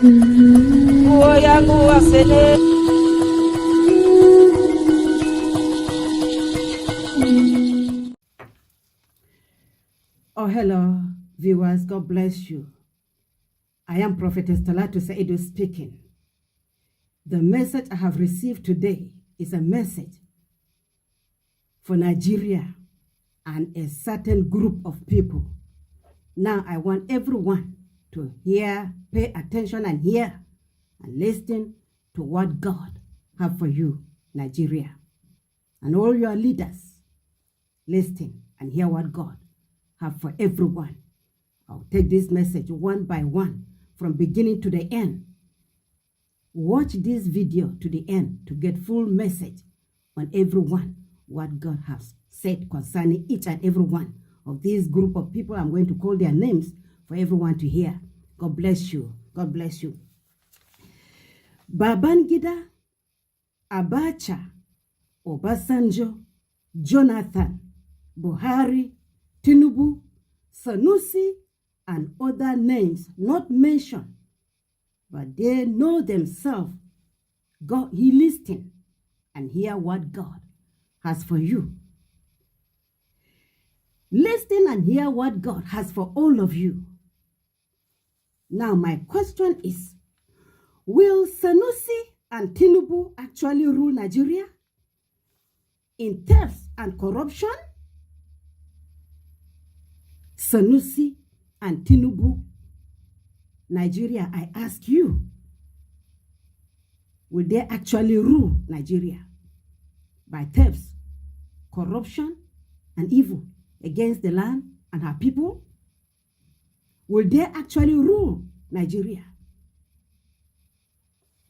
Oh, hello, viewers. God bless you. I am Prophetess Talatu Saidu speaking. The message I have received today is a message for Nigeria and a certain group of people. Now, I want everyone to hear, pay attention and hear and listen to what God has for you, Nigeria. And all your leaders, listen and hear what God has for everyone. I'll take this message one by one from beginning to the end. Watch this video to the end to get full message on everyone, what God has said concerning each and every one of this group of people. I'm going to call their names for everyone to hear. God bless you. God bless you. Babangida, Abacha, Obasanjo, Jonathan, Buhari, Tinubu, Sanusi, and other names not mentioned, but they know themselves. God, he listen and hear what God has for you. Listen and hear what God has for all of you. Now, my question is, will Sanusi and Tinubu actually rule Nigeria in theft and corruption? Sanusi and Tinubu, Nigeria, I ask you, will they actually rule Nigeria by thefts, corruption, and evil against the land and her people? Will they actually rule Nigeria?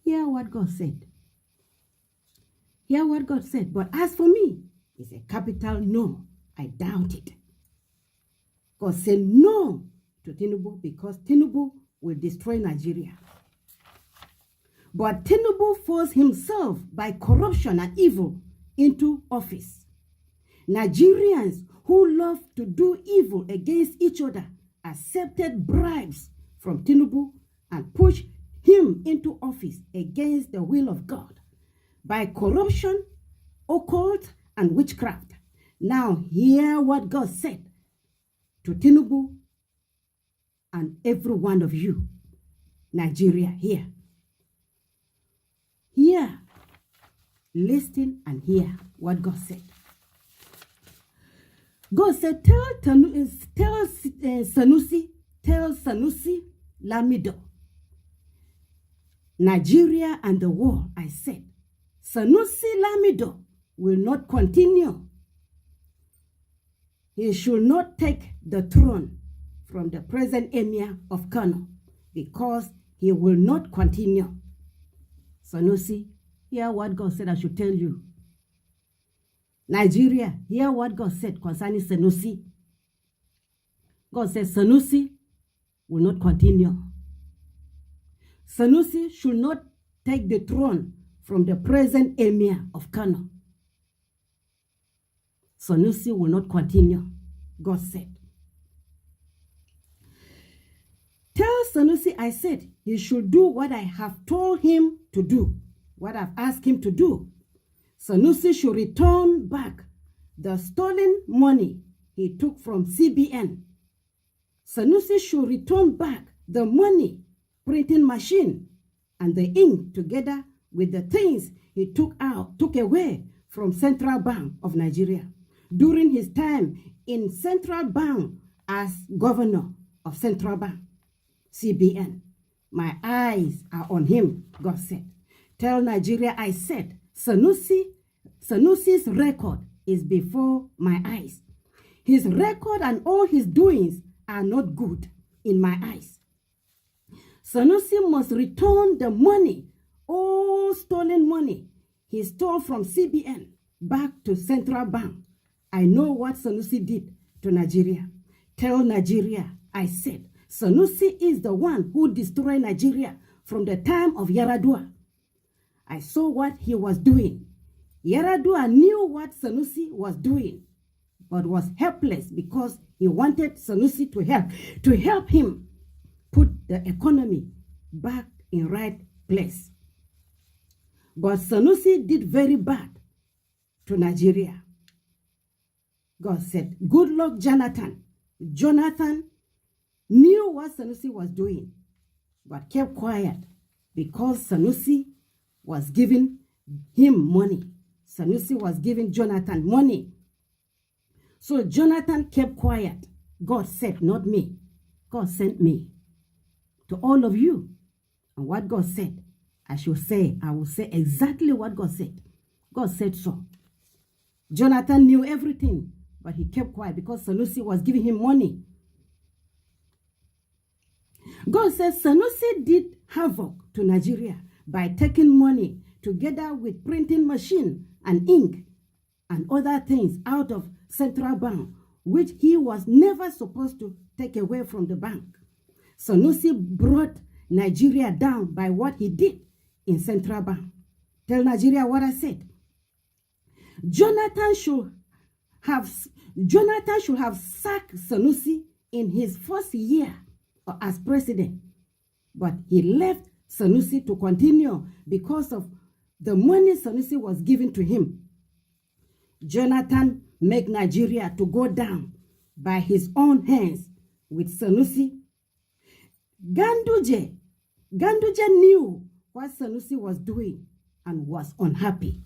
Hear what God said. Hear what God said. But as for me, it's a capital no. I doubt it. God said no to Tinubu because Tinubu will destroy Nigeria. But Tinubu forced himself by corruption and evil into office. Nigerians who love to do evil against each other accepted bribes from Tinubu and pushed him into office against the will of God by corruption, occult, and witchcraft. Now hear what God said to Tinubu and every one of you, Nigeria, here. Hear, listen and hear what God said. God said, tell Sanusi Lamido, Nigeria and the world, I said, Sanusi Lamido will not continue. He should not take the throne from the present emir of Kano because he will not continue. Sanusi, hear what God said I should tell you. Nigeria, hear what God said concerning Sanusi. God said Sanusi will not continue. Sanusi should not take the throne from the present emir of Kano. Sanusi will not continue, God said. Tell Sanusi, I said, he should do what I have told him to do, what I've asked him to do. Sanusi should return back the stolen money he took from CBN. Sanusi should return back the money printing machine and the ink together with the things he took away from Central Bank of Nigeria during his time in Central Bank as governor of Central Bank, CBN. My eyes are on him, God said. Tell Nigeria, I said, Sanusi's record is before my eyes. His record and all his doings are not good in my eyes. Sanusi must return the money, all stolen money he stole from CBN back to Central Bank. I know what Sanusi did to Nigeria. Tell Nigeria, I said, Sanusi is the one who destroyed Nigeria from the time of Yaradua. I saw what he was doing. Yaradua knew what Sanusi was doing, but was helpless because he wanted Sanusi to help him put the economy back in right place. But Sanusi did very bad to Nigeria. God said, good luck, Jonathan. Jonathan knew what Sanusi was doing, but kept quiet because Sanusi was giving him money. Sanusi was giving Jonathan money. So Jonathan kept quiet. God said, not me. God sent me to all of you. And what God said, I will say exactly what God said. God said so. Jonathan knew everything, but he kept quiet because Sanusi was giving him money. God says Sanusi did havoc to Nigeria by taking money together with printing machine and ink and other things out of central bank, which he was never supposed to take away from the bank. Sanusi brought Nigeria down by what he did in central bank. Tell Nigeria what I said. Jonathan should have sacked Sanusi in his first year as president, but he left Sanusi to continue because of the money Sanusi was giving to him. Jonathan made Nigeria to go down by his own hands with Sanusi. Ganduje knew what Sanusi was doing and was unhappy.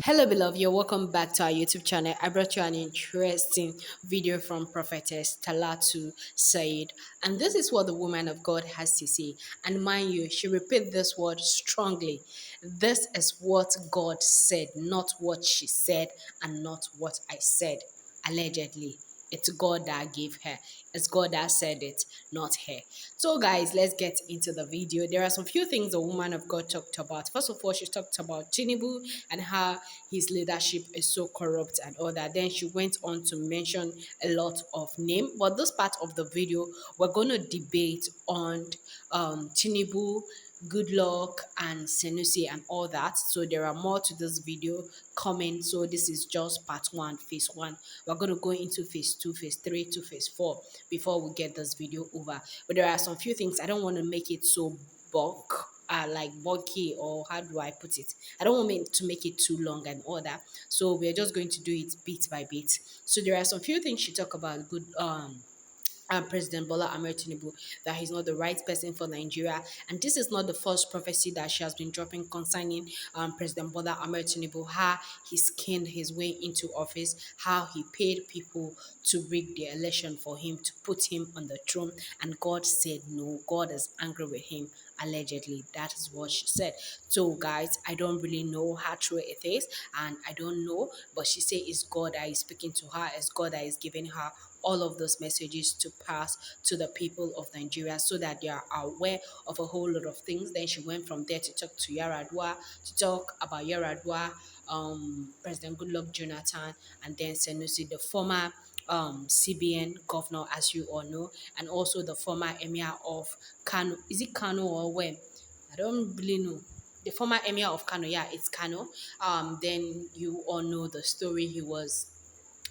Hello, beloved. You're welcome back to our YouTube channel. I brought you an interesting video from prophetess Talatu said, and this is what the woman of God has to say. And mind you, she repeat this word strongly. This is what God said, not what she said, and not what I said. Allegedly, it's God that gave her. It's God that said it, not her. So, guys, let's get into the video. There are some few things the woman of God talked about. First of all, she talked about Tinubu and how his leadership is so corrupt and all that. Then she went on to mention a lot of name. But this part of the video, we're going to debate on Tinubu, good luck and Sanusi and all that. So there are more to this video coming. So this is just part one, phase one. We're going to go into phase two, phase three to phase four before we get this video over. But there are some few things I don't want to make it so bulk like bulky, or how do I put it? I don't want me to make it too long and all that. So we're just going to do it bit by bit. So there are some few things she talk about good President Bola Ahmed Tinubu, that he's not the right person for Nigeria. And this is not the first prophecy that she has been dropping concerning President Bola Ahmed Tinubu, how he skinned his way into office, how he paid people to rig the election for him to put him on the throne. And God said no, God is angry with him. Allegedly, that is what she said. So guys, I don't really know how true it is, and I don't know, but she said it's God that is speaking to her, it's God that is giving her all of those messages to pass to the people of Nigeria so that they are aware of a whole lot of things. Then she went from there to talk to Yaradua, to talk about Yaradua, President Goodluck Jonathan, and then Sanusi, the former CBN governor, as you all know, and also the former emir of Kano. Is it Kano or where? I don't really know. The former emir of Kano, yeah, it's Kano. Then you all know the story. He was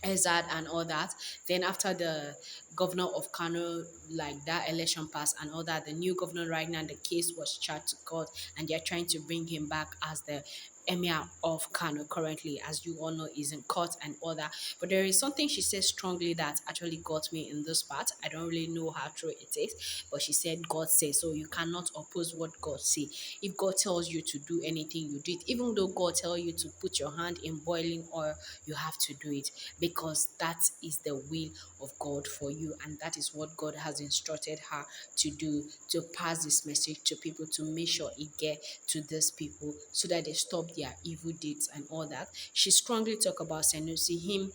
Ezad and all that. Then after the governor of Kano, like that election passed and all that, the new governor right now, the case was charged to court, and they're trying to bring him back as the emir of Kano currently, as you all know, is in court and all that. But there is something she said strongly that actually got me in this part. I don't really know how true it is, but she said God says, so you cannot oppose what God say. If God tells you to do anything, you do it. Even though God tell you to put your hand in boiling oil, you have to do it, because that is the will of God for you, and that is what God has instructed her to do, to pass this message to people, to make sure it get to these people so that they stop their evil deeds and all that. She strongly talk about Sanusi, him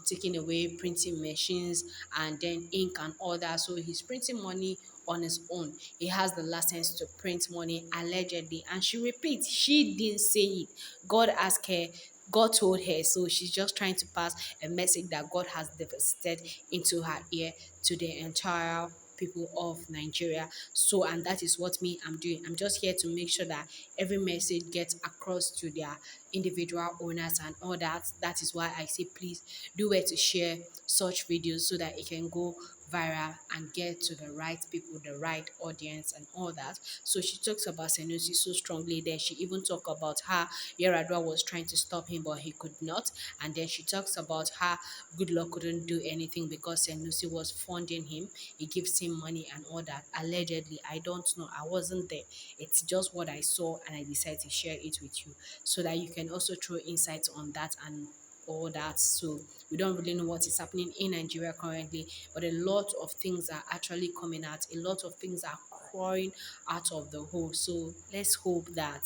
taking away printing machines and then ink and all that. So he's printing money on his own. He has the license to print money allegedly, and she repeats, she didn't say it. God asked her, God told her, so she's just trying to pass a message that God has deposited into her ear to the entire people of Nigeria. So, and that is what me I'm doing. I'm just here to make sure that every message gets across to their individual owners and all that. That is why I say please do where to share such videos so that it can go viral and get to the right people, the right audience, and all that. So she talks about Sanusi so strongly. Then she even talk about how Yaradua was trying to stop him, but he could not. And then she talks about how Goodluck couldn't do anything because Sanusi was funding him. He gives him money and all that. Allegedly, I don't know. I wasn't there. It's just what I saw, and I decided to share it with you so that you can also throw insights on that and all that. So we don't really know what is happening in Nigeria currently, but a lot of things are actually coming out. A lot of things are crawling out of the hole. So let's hope that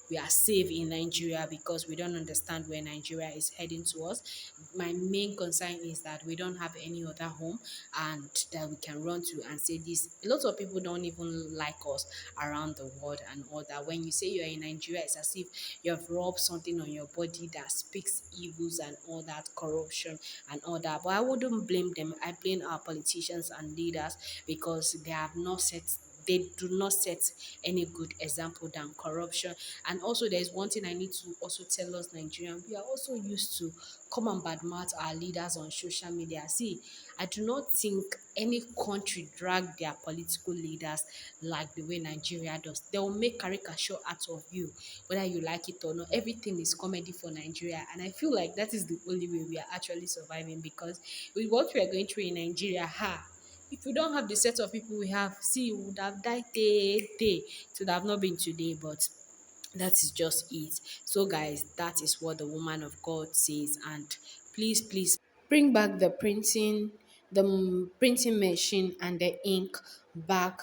we are safe in Nigeria because we don't understand where Nigeria is heading towards. My main concern is that we don't have any other home and that we can run to and say this. A lot of people don't even like us around the world and all that. When you say you're in Nigeria, it's as if you have rubbed something on your body that speaks evils and all that, corruption and all that. But I wouldn't blame them. I blame our politicians and leaders because they do not set any good example than corruption. And also there's one thing I need to also tell us Nigerians, we are also used to come and badmouth our leaders on social media. See, I do not think any country drag their political leaders like the way Nigeria does. They will make caricature out of you, whether you like it or not. Everything is comedy for Nigeria, and I feel like that is the only way we are actually surviving because with what we are going through in Nigeria, if we don't have the set of people we have, see, we would have died day. It would have not been today, but that is just it. So, guys, that is what the woman of God says. And please bring back the printing machine and the ink back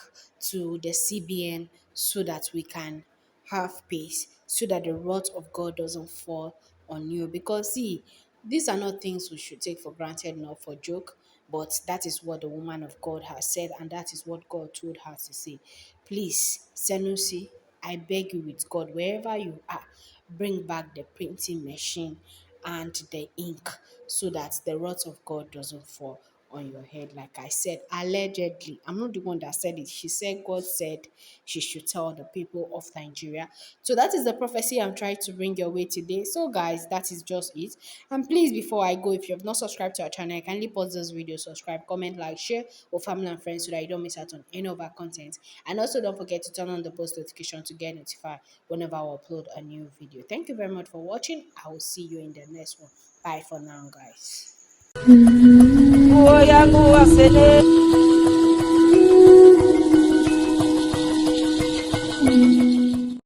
to the CBN so that we can have peace, so that the wrath of God doesn't fall on you. Because, see, these are not things we should take for granted, not for joke. But that is what the woman of God has said, and that is what God told her to say. Please, Senusi, I beg you with God, wherever you are, bring back the printing machine and the ink so that the wrath of God doesn't fall on your head. Like I said, allegedly, I'm not the one that said it. She said God said she should tell the people of Nigeria. So that is the prophecy I'm trying to bring your way today. So guys, that is just it. And please, before I go, if you have not subscribed to our channel, kindly pause this video, subscribe, comment, like, share with family and friends so that you don't miss out on any of our content. And also don't forget to turn on the post notification to get notified whenever I upload a new video. Thank you very much for watching. I will see you in the next one. Bye for now, guys.